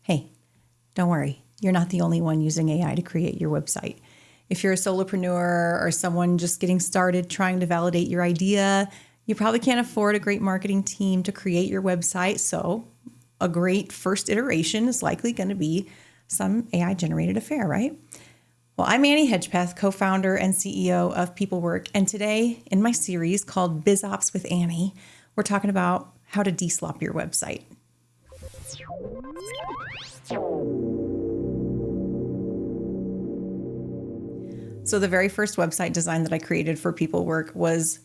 Hey, don't worry. You're not the only one using AI to create your website. If you're a solopreneur or someone just getting started trying to validate your idea, you probably can't afford a great marketing team to create your website. So a great first iteration is likely going to be some AI generated affair, right? Well, I'm Annie Hedgepeth, co-founder and CEO of PeopleWork. And today in my series called BizOps with Annie, we're talking about how to de-slop your website. So the very first website design that I created for PeopleWork was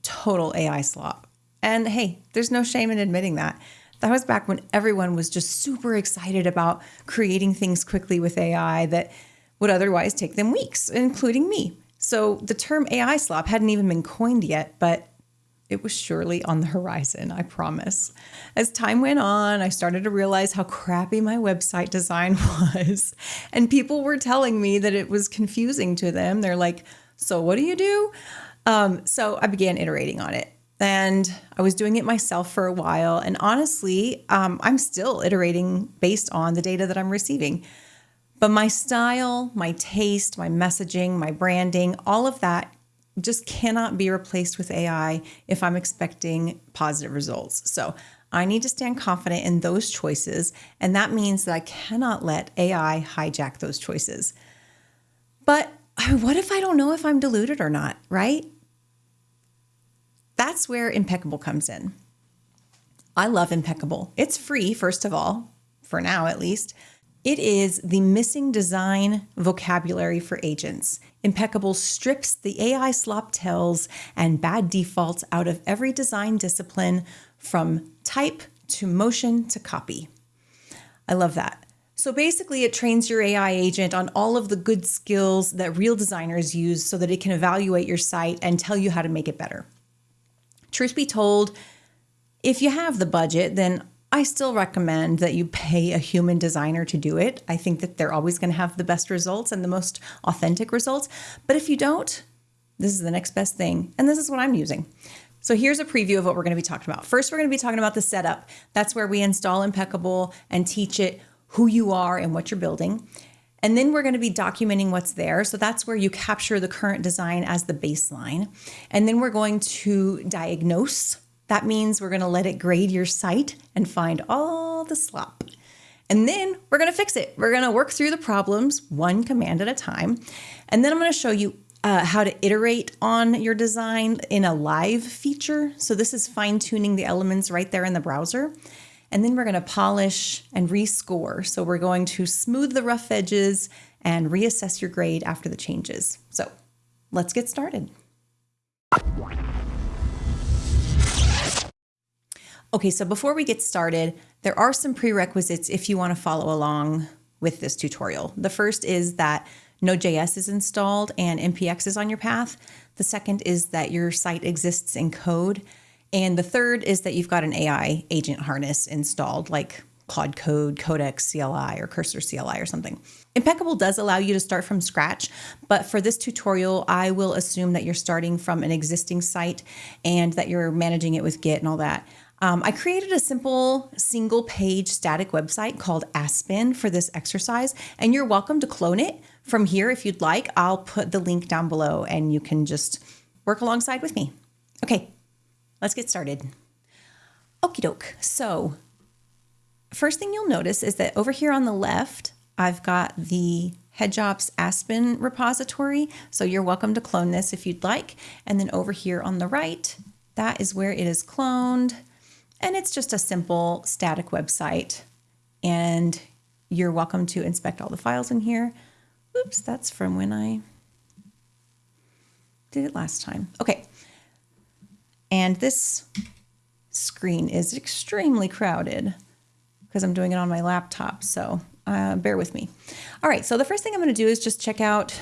total AI slop. And hey, there's no shame in admitting that. That was back when everyone was just super excited about creating things quickly with AI that would otherwise take them weeks, including me. So the term AI slop hadn't even been coined yet, but it was surely on the horizon, I promise. As time went on, I started to realize how crappy my website design was. And people were telling me that it was confusing to them. They're like, so what do you do? So I began iterating on it. And I was doing it myself for a while. And honestly, I'm still iterating based on the data that I'm receiving. But my style, my taste, my messaging, my branding, all of that just cannot be replaced with AI if I'm expecting positive results. So I need to stand confident in those choices. And that means that I cannot let AI hijack those choices. But what if I don't know if I'm deluded or not, right? That's where Impeccable comes in. I love Impeccable. It's free, first of all, for now at least. It is the missing design vocabulary for agents. Impeccable strips the AI slop tells and bad defaults out of every design discipline, from type to motion to copy. I love that. So basically, it trains your AI agent on all of the good skills that real designers use so that it can evaluate your site and tell you how to make it better. Truth be told, if you have the budget, then I still recommend that you pay a human designer to do it. I think that they're always going to have the best results and the most authentic results. But if you don't, this is the next best thing. And this is what I'm using. So here's a preview of what we're going to be talking about. First, we're going to be talking about the setup. That's where we install Impeccable and teach it who you are and what you're building. And then we're going to be documenting what's there. So that's where you capture the current design as the baseline. And then we're going to diagnose. That means we're going to let it grade your site and find all the slop. And then we're going to fix it. We're going to work through the problems one command at a time. And then I'm going to show you how to iterate on your design in a live feature. So this is fine-tuning the elements right there in the browser. And then we're going to polish and rescore. So we're going to smooth the rough edges and reassess your grade after the changes. So let's get started. Okay, so before we get started, there are some prerequisites if you want to follow along with this tutorial. The first is that Node.js is installed and NPX is on your path. The second is that your site exists in code. And the third is that you've got an AI agent harness installed, like Claude Code, Codex CLI, or Cursor CLI or something. Impeccable does allow you to start from scratch, but for this tutorial, I will assume that you're starting from an existing site and that you're managing it with Git and all that. I created a simple single-page static website called Aspen for this exercise, and you're welcome to clone it from here if you'd like. I'll put the link down below, and you can just work alongside with me. Okay, let's get started. Okie doke. So first thing you'll notice is that over here on the left, I've got the Hedge-Ops Aspen repository. So you're welcome to clone this if you'd like. And then over here on the right, that is where it is cloned. And it's just a simple static website. And you're welcome to inspect all the files in here. Oops, that's from when I did it last time. Okay. And this screen is extremely crowded because I'm doing it on my laptop. So bear with me. All right. So the first thing I'm going to do is just check out,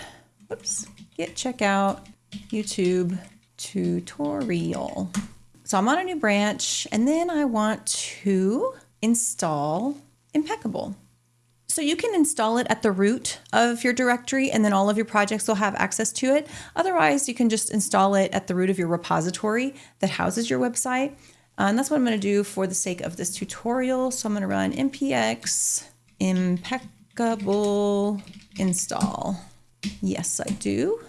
git checkout YouTube tutorial. So I'm on a new branch, and then I want to install Impeccable. So you can install it at the root of your directory, and then all of your projects will have access to it. Otherwise, you can just install it at the root of your repository that houses your website. And that's what I'm going to do for the sake of this tutorial. So I'm going to run npx impeccable install. Yes, I do.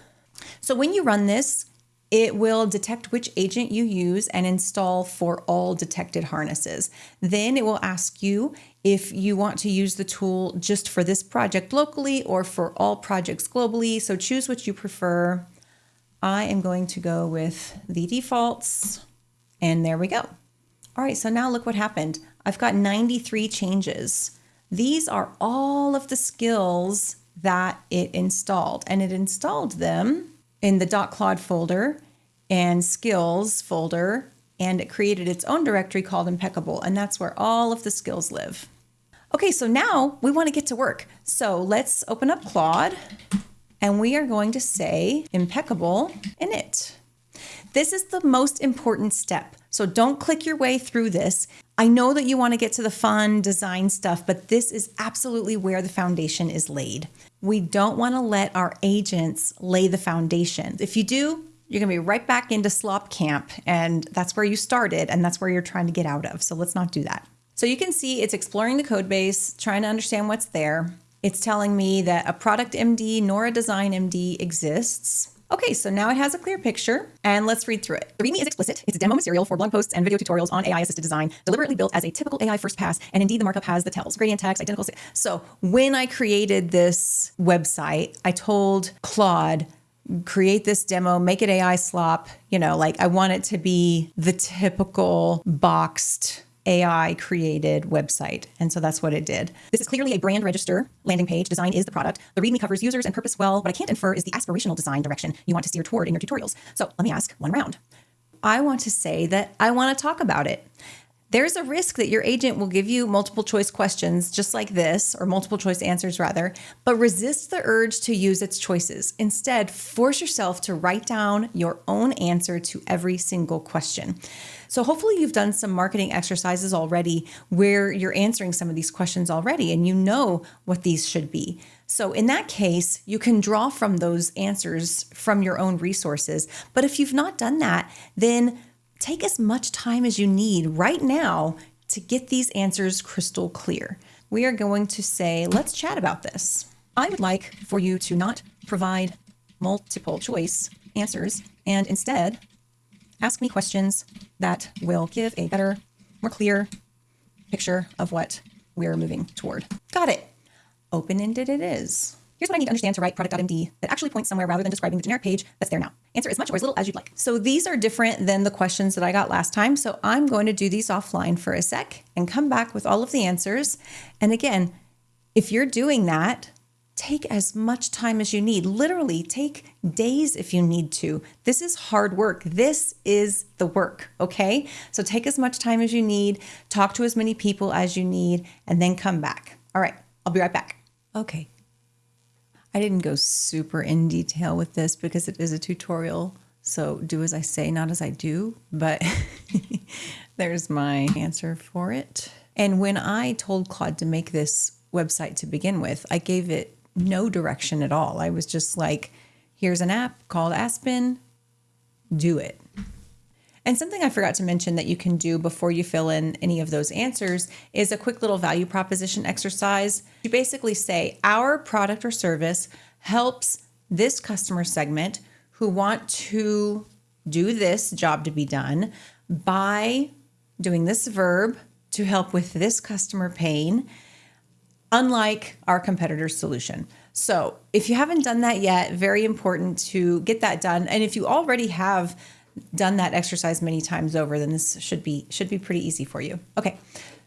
So when you run this, it will detect which agent you use and install for all detected harnesses. Then it will ask you if you want to use the tool just for this project locally or for all projects globally. So choose what you prefer. I am going to go with the defaults, and there we go. All right, so now look what happened. I've got 93 changes. These are all of the skills that it installed, and it installed them in the .claude folder and skills folder, and it created its own directory called Impeccable, and that's where all of the skills live. Okay, so now we want to get to work. So let's open up Claude, and we are going to say Impeccable init. This is the most important step, so don't click your way through this. I know that you want to get to the fun design stuff, but this is absolutely where the foundation is laid. We don't want to let our agents lay the foundation. If you do, you're going to be right back into slop camp, and that's where you started, and that's where you're trying to get out of. So let's not do that. So you can see it's exploring the code base, trying to understand what's there. It's telling me that a product MD nor a design MD exists. Okay, so now it has a clear picture, and let's read through it. The README is explicit. It's demo material for blog posts and video tutorials on AI-assisted design, deliberately built as a typical AI first pass, and indeed the markup has the tells, gradient text, identical. So when I created this website, I told Claude, create this demo, make it AI slop, like I want it to be the typical boxed AI created website. And so that's what it did. This is clearly a brand register landing page. Design is the product. The README covers users and purpose well. What I can't infer is the aspirational design direction you want to steer toward in your tutorials. So let me ask one round. I want to say that I want to talk about it. There's a risk that your agent will give you multiple choice questions just like this, or multiple choice answers rather, but resist the urge to use its choices. Instead, force yourself to write down your own answer to every single question. So hopefully you've done some marketing exercises already where you're answering some of these questions already and you know what these should be. So in that case, you can draw from those answers from your own resources. But if you've not done that, then take as much time as you need right now to get these answers crystal clear. We are going to say, let's chat about this. I would like for you to not provide multiple choice answers and instead ask me questions that will give a better, more clear picture of what we're moving toward. Got it. Open-ended it is. Here's what I need to understand to write product.md that actually points somewhere rather than describing the generic page that's there now. Answer as much or as little as you'd like. So these are different than the questions that I got last time. So I'm going to do these offline for a sec and come back with all of the answers. And again, if you're doing that, take as much time as you need. Literally take days if you need to. This is hard work. This is the work, okay? So take as much time as you need, talk to as many people as you need, and then come back. All right, I'll be right back. Okay. I didn't go super in detail with this because it is a tutorial. So do as I say, not as I do, but there's my answer for it. And when I told Claude to make this website to begin with, I gave it no direction at all. I was just like, here's an app called Aspen, do it. And something I forgot to mention that you can do before you fill in any of those answers is a quick little value proposition exercise. You basically say, our product or service helps this customer segment who want to do this job to be done by doing this verb to help with this customer pain, unlike our competitor's solution. So if you haven't done that yet, very important to get that done. And if you already have done that exercise many times over, then this should be pretty easy for you. Okay,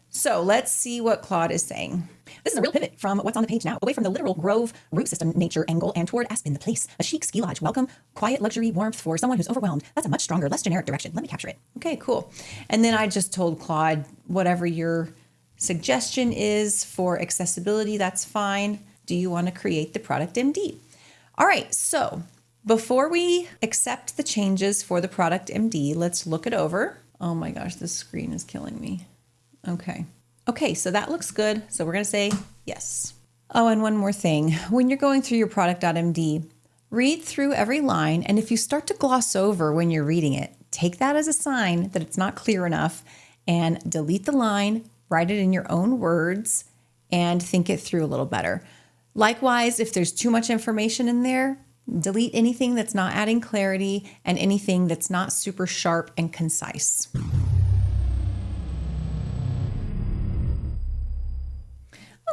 so let's see what Claude is saying. This is a real pivot from what's on the page now, away from the literal grove root system nature angle and toward Aspen, the place, a chic ski lodge, welcome, quiet luxury, warmth for someone who's overwhelmed. That's a much stronger, less generic direction. Let me capture it. Okay, cool. And then I just told Claude, whatever your suggestion is for accessibility, that's fine. Do you want to create the product MD? All right, so before we accept the changes for the product MD, let's look it over. Oh my gosh, this screen is killing me. Okay, so that looks good. So we're going to say yes. Oh, and one more thing. When you're going through your product.md, read through every line. And if you start to gloss over when you're reading it, take that as a sign that it's not clear enough and delete the line, write it in your own words, and think it through a little better. Likewise, if there's too much information in there, delete anything that's not adding clarity and anything that's not super sharp and concise.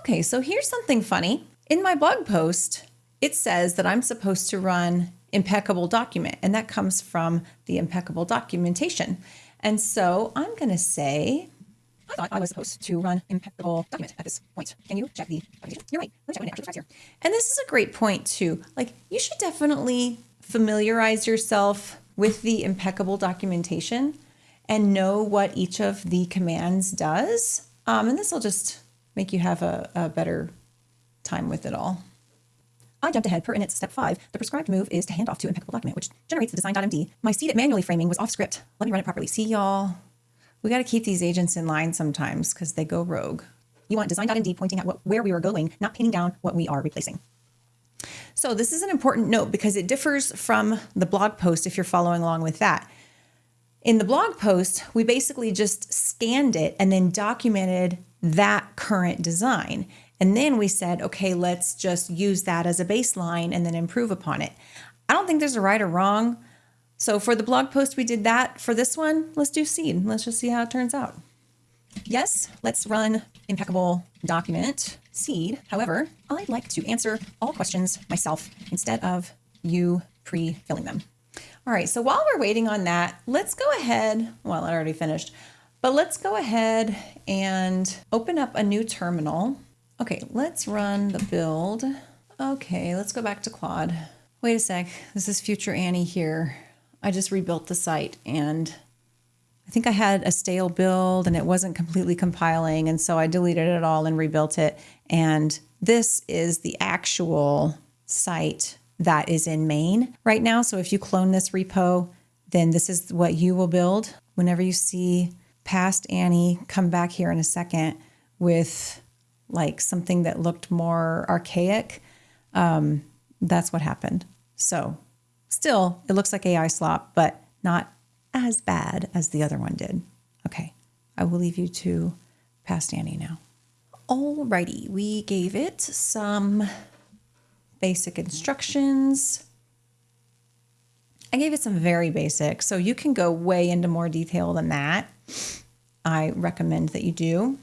Okay, so here's something funny. In my blog post, it says that I'm supposed to run Impeccable document, and that comes from the Impeccable documentation. And so I'm going to say, I thought I was supposed to run Impeccable document at this point. Can you check the documentation? You're right. Let me check when it actually describes here. And this is a great point too. Like, you should definitely familiarize yourself with the Impeccable documentation and know what each of the commands does. And this will just make you have a better time with it all. I jumped ahead per init step 5. The prescribed move is to hand off to Impeccable document, which generates the design.md. My seed at manually framing was off script. Let me run it properly. See, y'all, we got to keep these agents in line sometimes because they go rogue. You want design.md pointing out where we are going, not pinning down what we are replacing. So this is an important note because it differs from the blog post if you're following along with that. In the blog post, we basically just scanned it and then documented that current design. And then we said, okay, let's just use that as a baseline and then improve upon it. I don't think there's a right or wrong. So for the blog post, we did that. For this one, let's do seed. Let's just see how it turns out. Yes, let's run Impeccable document seed. However, I'd like to answer all questions myself instead of you pre-filling them. All right, so while we're waiting on that, let's go ahead. Well, I already finished, but let's go ahead and open up a new terminal. Okay, let's run the build. Okay, let's go back to Claude. Wait a sec, this is future Annie here. I just rebuilt the site and I think I had a stale build and it wasn't completely compiling. And so I deleted it all and rebuilt it. And this is the actual site that is in main right now. So if you clone this repo, then this is what you will build. Whenever you see past Annie come back here in a second with like something that looked more archaic, that's what happened. So still, it looks like AI slop, but not as bad as the other one did. Okay, I will leave you to past Annie now. Alrighty, we gave it some basic instructions. I gave it some very basic, so you can go way into more detail than that. I recommend that you do.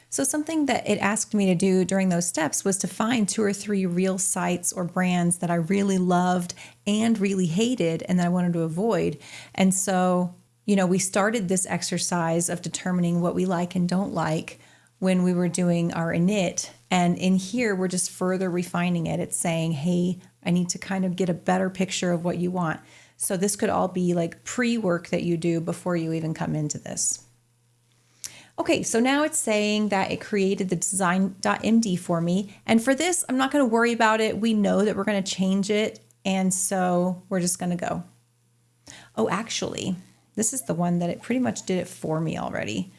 So something that it asked me to do during those steps was to find 2 or 3 real sites or brands that I really loved and really hated and that I wanted to avoid. And so, we started this exercise of determining what we like and don't like when we were doing our init. And in here, we're just further refining it. It's saying, hey, I need to kind of get a better picture of what you want. So this could all be like pre-work that you do before you even come into this. Okay, so now it's saying that it created the design.md for me. And for this, I'm not going to worry about it. We know that we're going to change it. And so we're just going to go. Oh, actually, this is the one that it pretty much did it for me already.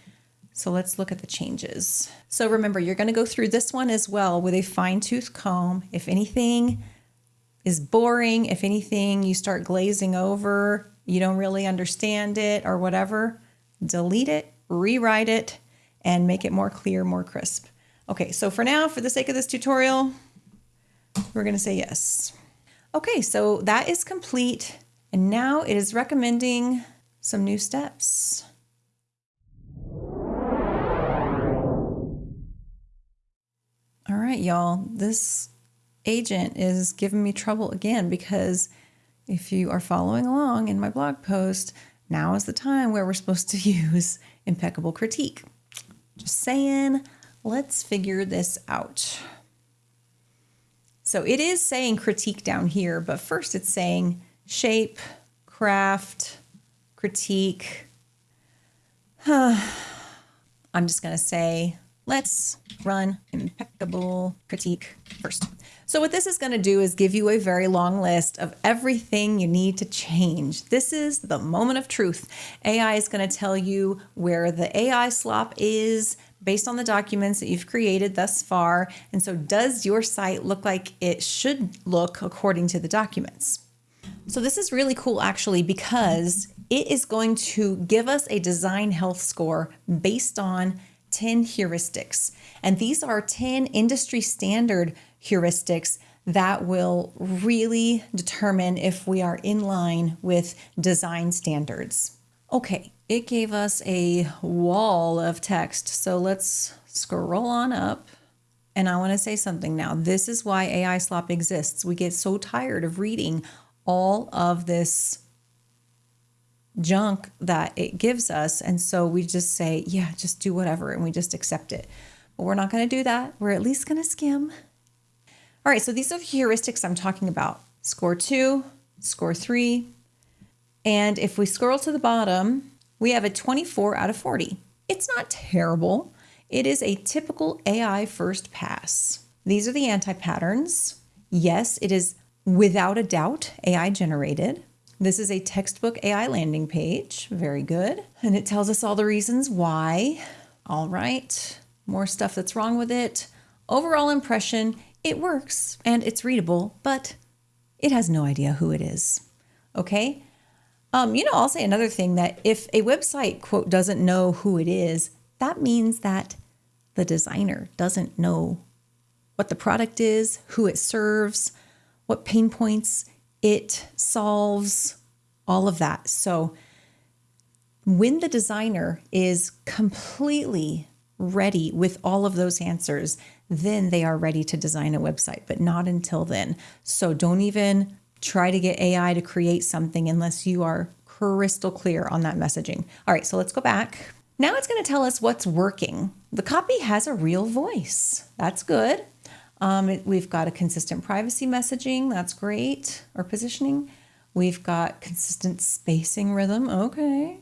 So let's look at the changes. So remember, you're going to go through this one as well with a fine-tooth comb. If anything is boring, if anything you start glazing over, you don't really understand it or whatever, delete it, rewrite it, and make it more clear, more crisp. Okay, so for now, for the sake of this tutorial, we're going to say yes. Okay, so that is complete. And now it is recommending some new steps. All right, y'all, this agent is giving me trouble again because if you are following along in my blog post, now is the time where we're supposed to use Impeccable critique. Just saying, let's figure this out. So it is saying critique down here, but first it's saying shape, craft, critique. I'm just going to say, let's run Impeccable critique first. So what this is going to do is give you a very long list of everything you need to change. This is the moment of truth. AI is going to tell you where the AI slop is based on the documents that you've created thus far. And so does your site look like it should look according to the documents? So this is really cool actually, because it is going to give us a design health score based on 10 heuristics. And these are 10 industry standard heuristics that will really determine if we are in line with design standards. Okay, it gave us a wall of text. So let's scroll on up. And I want to say something now. This is why AI slop exists. We get so tired of reading all of this junk that it gives us. And so we just say, yeah, just do whatever. And we just accept it. But we're not going to do that. We're at least going to skim. All right, so these are the heuristics I'm talking about. Score 2, score 3. And if we scroll to the bottom, we have a 24 out of 40. It's not terrible. It is a typical AI first pass. These are the anti-patterns. Yes, it is without a doubt AI generated. This is a textbook AI landing page. Very good. And it tells us all the reasons why. All right, more stuff that's wrong with it. Overall impression, it works and it's readable, but it has no idea who it is. Okay? I'll say another thing, that if a website, quote, doesn't know who it is, that means that the designer doesn't know what the product is, who it serves, what pain points it solves, all of that. So when the designer is completely ready with all of those answers, then they are ready to design a website, but not until then. So don't even try to get AI to create something unless you are crystal clear on that messaging. All right, so let's go back. Now it's going to tell us what's working. The copy has a real voice. That's good. We've got a consistent privacy messaging. That's great. Or positioning. We've got consistent spacing rhythm. Okay.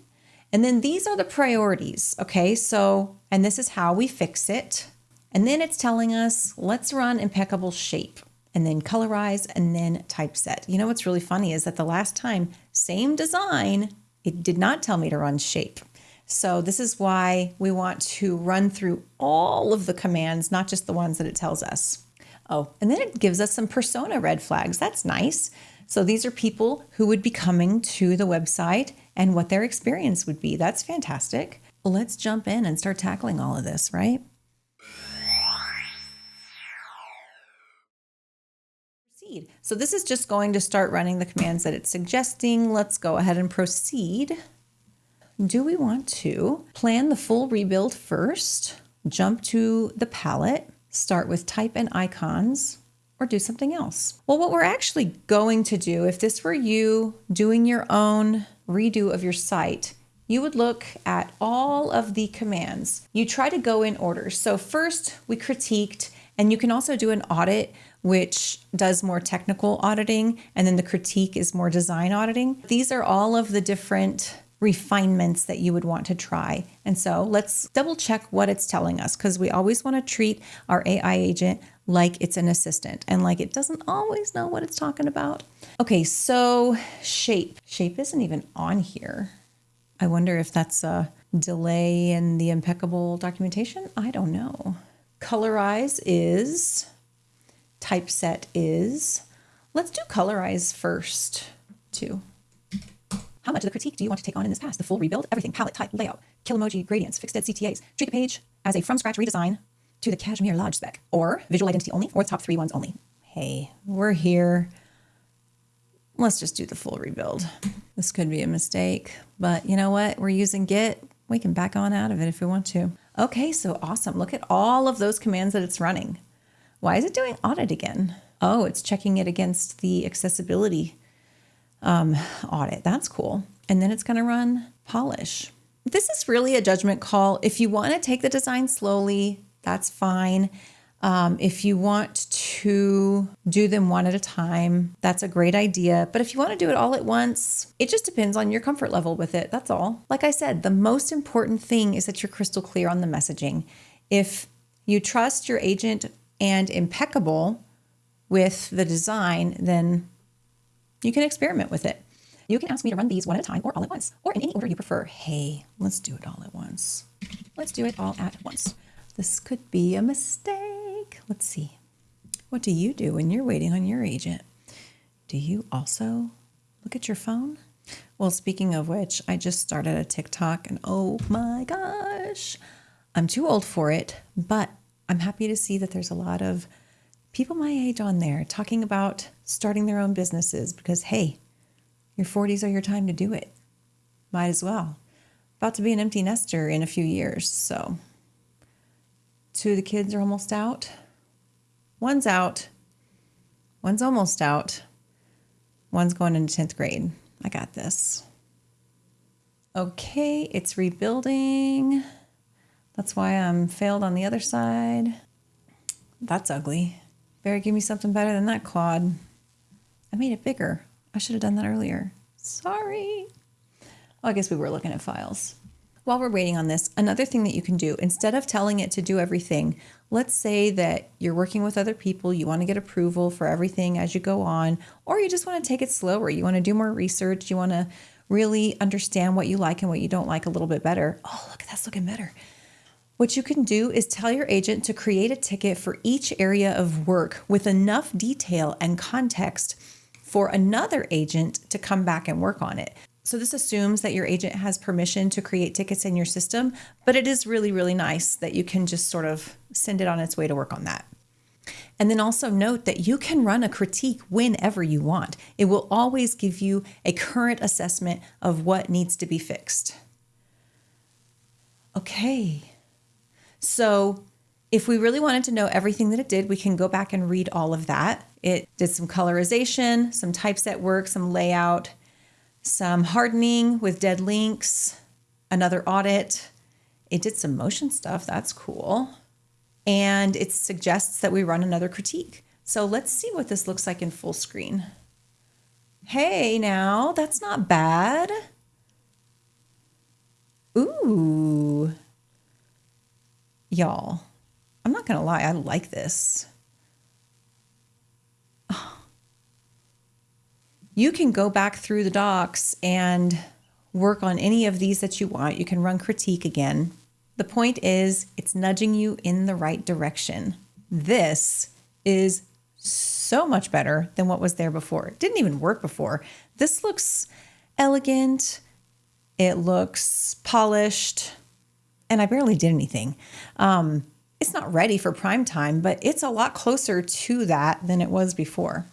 And then these are the priorities. Okay. So, and this is how we fix it. And then it's telling us, let's run Impeccable shape and then colorize and then typeset. You know, what's really funny is that the last time, same design, it did not tell me to run shape. So this is why we want to run through all of the commands, not just the ones that it tells us. Oh, and then it gives us some persona red flags. That's nice. So these are people who would be coming to the website and what their experience would be. That's fantastic. Well, let's jump in and start tackling all of this, right? Proceed. So this is just going to start running the commands that it's suggesting. Let's go ahead and proceed. Do we want to plan the full rebuild first, jump to the palette, start with type and icons, or do something else? Well, what we're actually going to do, if this were you doing your own redo of your site, you would look at all of the commands. You try to go in order. So first we critiqued, and you can also do an audit, which does more technical auditing, and then the critique is more design auditing. These are all of the different refinements that you would want to try. And so let's double check what it's telling us, because we always want to treat our AI agent like it's an assistant and like it doesn't always know what it's talking about. Okay, so shape. Shape isn't even on here. I wonder if that's a delay in the Impeccable documentation. I don't know. Colorize is, typeset is. Let's do colorize first too. How much of the critique do you want to take on in this pass? The full rebuild, everything, palette, type, layout, kill emoji, gradients, fixed dead CTAs, treat the page as a from scratch redesign to the Cashmere Lodge spec, or visual identity only, or the top 3 ones only. Hey, we're here. Let's just do the full rebuild. This could be a mistake, but you know what? We're using Git. We can back on out of it if we want to. Okay, so awesome. Look at all of those commands that it's running. Why is it doing audit again? Oh, it's checking it against the accessibility audit. That's cool. And then it's going to run polish. This is really a judgment call. If you want to take the design slowly, that's fine. If you want to do them one at a time, that's a great idea. But if you want to do it all at once, it just depends on your comfort level with it. That's all. Like I said, the most important thing is that you're crystal clear on the messaging. If you trust your agent and Impeccable with the design, then you can experiment with it. You can ask me to run these one at a time or all at once, or in any order you prefer. Hey, let's do it all at once. Let's do it all at once. This could be a mistake. Let's see. What do you do when you're waiting on your agent? Do you also look at your phone? Well, speaking of which, I just started a TikTok and oh my gosh, I'm too old for it, but I'm happy to see that there's a lot of people my age on there talking about starting their own businesses because, hey, your 40s are your time to do it. Might as well. About to be an empty nester in a few years, so 2 of the kids are almost out. One's out. One's almost out. One's going into 10th grade. I got this. Okay, it's rebuilding. That's why I'm failed on the other side. That's ugly. Better give me something better than that, Claude. I made it bigger. I should have done that earlier. Sorry. Oh, I guess we were looking at files. While we're waiting on this, another thing that you can do, instead of telling it to do everything, let's say that you're working with other people, you want to get approval for everything as you go on, or you just want to take it slower. You want to do more research. You want to really understand what you like and what you don't like a little bit better. Oh, look, that's looking better. What you can do is tell your agent to create a ticket for each area of work with enough detail and context for another agent to come back and work on it. So this assumes that your agent has permission to create tickets in your system, but it is really, really nice that you can just sort of send it on its way to work on that. And then also note that you can run a critique whenever you want. It will always give you a current assessment of what needs to be fixed. Okay. So if we really wanted to know everything that it did, we can go back and read all of that. It did some colorization, some typeset work, some layout, some hardening with dead links, another audit. It did some motion stuff. That's cool. And it suggests that we run another critique. So let's see what this looks like in full screen. Hey, now that's not bad. Ooh. Y'all, I'm not going to lie. I like this. You can go back through the docs and work on any of these that you want. You can run critique again. The point is, it's nudging you in the right direction. This is so much better than what was there before. It didn't even work before. This looks elegant. It looks polished. And I barely did anything. It's not ready for prime time, but it's a lot closer to that than it was before.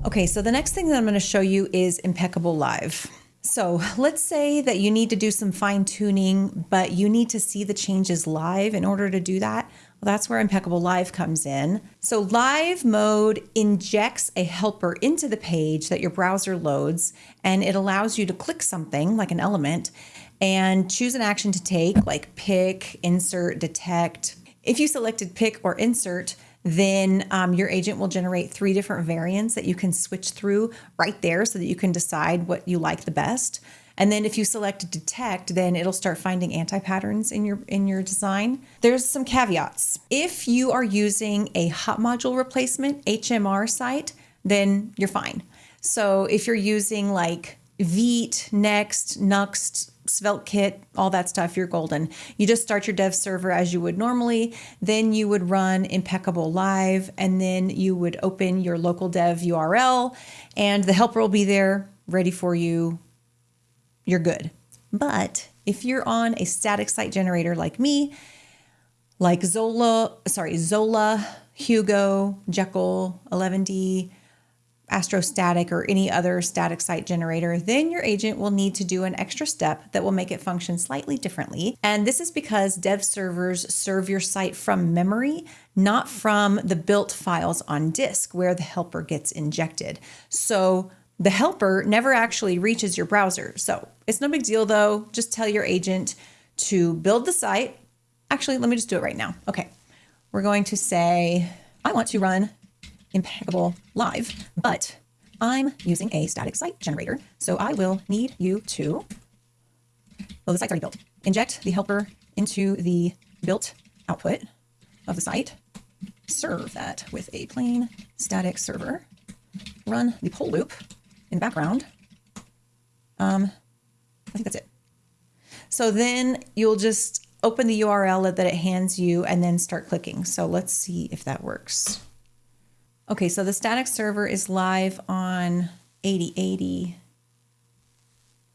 Okay, so the next thing that I'm going to show you is Impeccable Live. So let's say that you need to do some fine tuning, but you need to see the changes live in order to do that. Well, that's where Impeccable Live comes in. So live mode injects a helper into the page that your browser loads, and it allows you to click something like an element and choose an action to take, like pick, insert, detect. If you selected pick or insert, then your agent will generate 3 different variants that you can switch through right there so that you can decide what you like the best. And then if you select detect, then it'll start finding anti-patterns in your design. There's some caveats. If you are using a hot module replacement HMR site, then you're fine. So if you're using like Vite, Next, Nuxt, SvelteKit, all that stuff, you're golden. You just start your dev server as you would normally, then you would run Impeccable Live, and then you would open your local dev URL, and the helper will be there ready for you. You're good. But if you're on a static site generator like me, like Zola, Hugo, Jekyll, 11D, Astrostatic, or any other static site generator, then your agent will need to do an extra step that will make it function slightly differently. And this is because dev servers serve your site from memory, not from the built files on disk where the helper gets injected. So the helper never actually reaches your browser. So it's no big deal though. Just tell your agent to build the site. Actually, let me just do it right now. Okay. We're going to say, I want to run Impeccable Live, but I'm using a static site generator. So I will need you to, well, the site's already built. Inject the helper into the built output of the site. Serve that with a plain static server. Run the poll loop in the background. I think that's it. So then you'll just open the URL that it hands you and then start clicking. So let's see if that works. Okay, so the static server is live on 8080.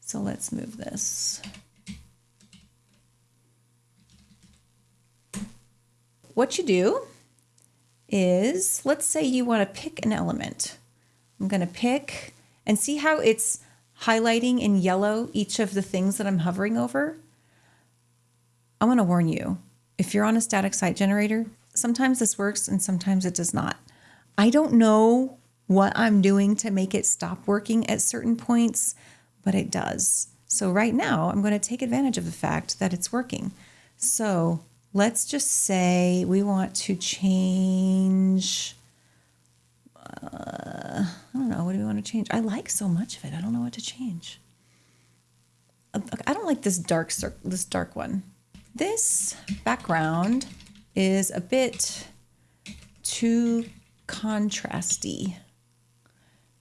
So let's move this. What you do is, let's say you want to pick an element. I'm going to pick and see how it's highlighting in yellow each of the things that I'm hovering over. I want to warn you, if you're on a static site generator, sometimes this works and sometimes it does not. I don't know what I'm doing to make it stop working at certain points, but it does. So right now, I'm going to take advantage of the fact that it's working. So let's just say we want to change, I don't know, what do we want to change? I like so much of it. I don't know what to change. I don't like this dark one. This background is a bit too contrasty.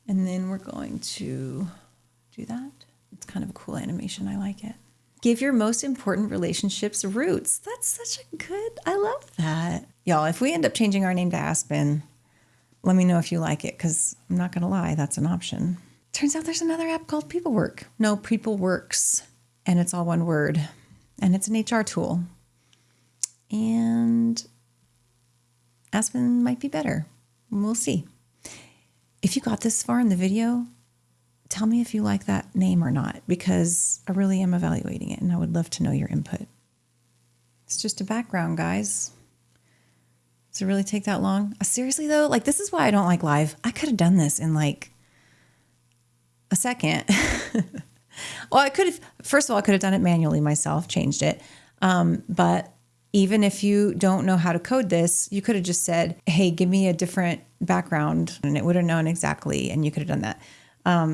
And then we're going to do that. It's kind of a cool animation. I like it. Give your most important relationships roots. That's such a good, I love that. Y'all, if we end up changing our name to Aspen, let me know if you like it, because I'm not going to lie, that's an option. Turns out there's another app called PeopleWork. No, PeopleWorks, and it's all one word. And it's an HR tool. And Aspen might be better. We'll see. If you got this far in the video, tell me if you like that name or not, because I really am evaluating it and I would love to know your input. It's just a background, guys. Does it really take that long? Seriously though, like this is why I don't like live. I could have done this in like a second. Well, I could have, first of all, I could have done it manually myself, changed it. But even if you don't know how to code this, you could have just said, hey, give me a different background, and it would have known exactly, and you could have done that.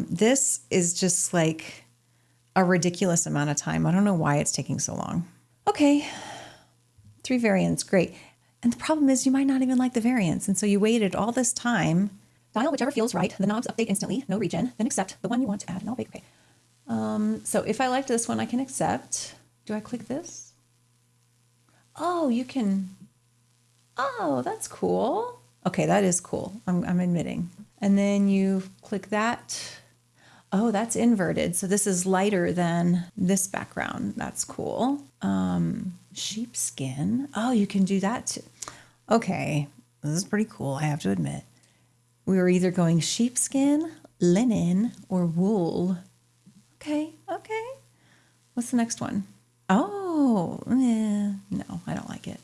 This is just like a ridiculous amount of time. I don't know why it's taking so long. Okay, 3 variants, great. And the problem is you might not even like the variants. And so you waited all this time. Dial whichever feels right. The knobs update instantly, no regen. Then accept the one you want to add, and I'll bake, okay. So if I liked this one, I can accept. Do I click this? Oh, you can. Oh, that's cool. Okay, that is cool. I'm admitting. And then you click that. Oh, that's inverted. So this is lighter than this background. That's cool. Sheepskin. Oh, you can do that too. Okay, this is pretty cool, I have to admit. We were either going sheepskin, linen, or wool. Okay. What's the next one? Oh, no, I don't like it.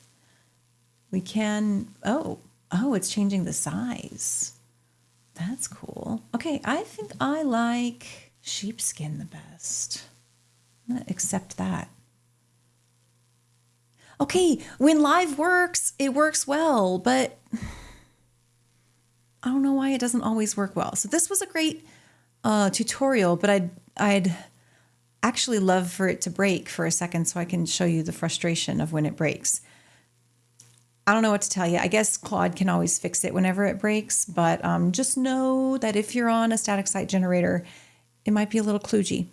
We can, oh, it's changing the size. That's cool. Okay, I think I like sheepskin the best. I'm gonna accept that. Okay, when live works, it works well, but I don't know why it doesn't always work well. So this was a great tutorial, but I'd actually love for it to break for a second so I can show you the frustration of when it breaks. I don't know what to tell you. I guess Claude can always fix it whenever it breaks, but just know that if you're on a static site generator, it might be a little kludgy,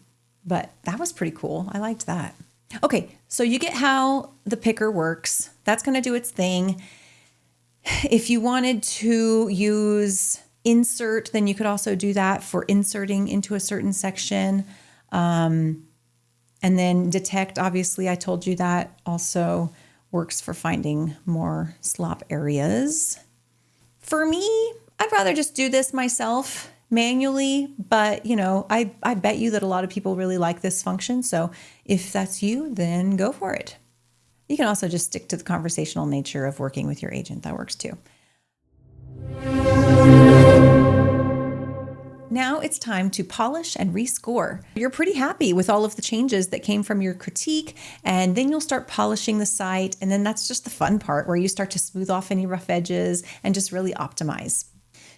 but that was pretty cool. I liked that. Okay, so you get how the picker works. That's going to do its thing. If you wanted to use insert, then you could also do that for inserting into a certain section. And then detect, obviously, I told you that also works for finding more slop areas. For me, I'd rather just do this myself manually, but I bet you that a lot of people really like this function. So if that's you, then go for it. You can also just stick to the conversational nature of working with your agent. That works too. Now it's time to polish and rescore. You're pretty happy with all of the changes that came from your critique, and then you'll start polishing the site. And then that's just the fun part where you start to smooth off any rough edges and just really optimize.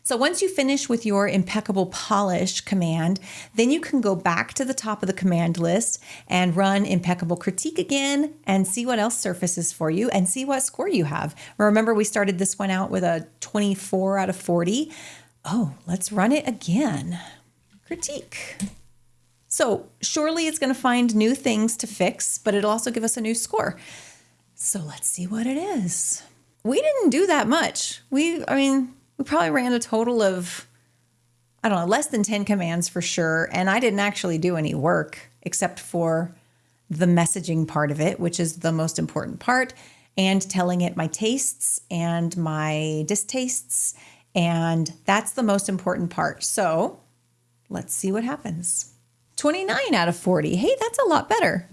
So once you finish with your impeccable polish command, then you can go back to the top of the command list and run impeccable critique again and see what else surfaces for you and see what score you have. Remember, we started this one out with a 24 out of 40. Oh, let's run it again. Critique. So surely it's going to find new things to fix, but it'll also give us a new score. So let's see what it is. We didn't do that much. We probably ran a total of, I don't know, less than 10 commands for sure. And I didn't actually do any work except for the messaging part of it, which is the most important part, and telling it my tastes and my distastes. And that's the most important part. So let's see what happens. 29 out of 40. Hey, that's a lot better.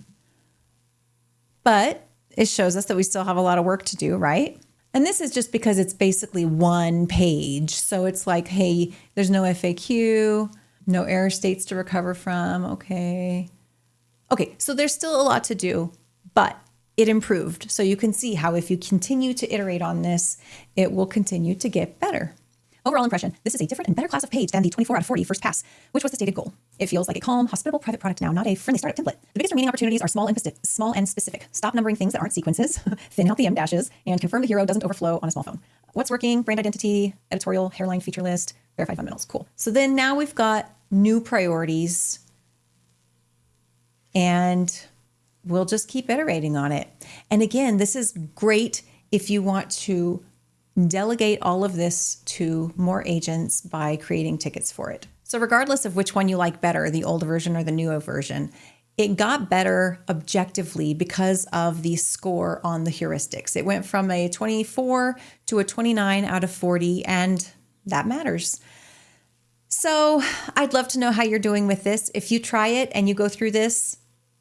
But it shows us that we still have a lot of work to do, right? And this is just because it's basically one page. So it's like, hey, there's no FAQ, no error states to recover from. Okay, so there's still a lot to do, but it improved. So you can see how if you continue to iterate on this, it will continue to get better. Overall impression, this is a different and better class of page than the 24 out of 40 first pass, which was the stated goal. It feels like a calm, hospitable private product now, not a friendly startup template. The biggest remaining opportunities are small and specific. Stop numbering things that aren't sequences, thin out the M dashes, and confirm the hero doesn't overflow on a small phone. What's working? Brand identity, editorial, hairline, feature list, verified fundamentals. Cool. So then now we've got new priorities, and we'll just keep iterating on it. And again, this is great if you want to delegate all of this to more agents by creating tickets for it. So regardless of which one you like better, the old version or the newer version, it got better objectively because of the score on the heuristics. It went from a 24 to a 29 out of 40, and that matters. So I'd love to know how you're doing with this. If you try it and you go through this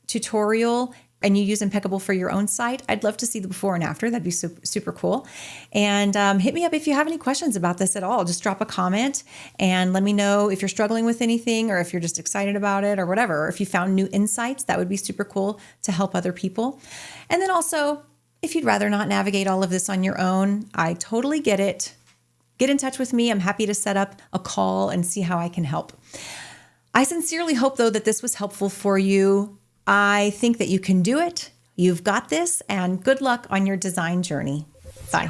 tutorial and you use Impeccable for your own site, I'd love to see the before and after. That'd be super cool. And hit me up if you have any questions about this at all. Just drop a comment and let me know if you're struggling with anything or if you're just excited about it or whatever. Or if you found new insights, that would be super cool to help other people. And then also, if you'd rather not navigate all of this on your own, I totally get it. Get in touch with me. I'm happy to set up a call and see how I can help. I sincerely hope, though, that this was helpful for you. I think that you can do it. You've got this, and good luck on your design journey. Bye.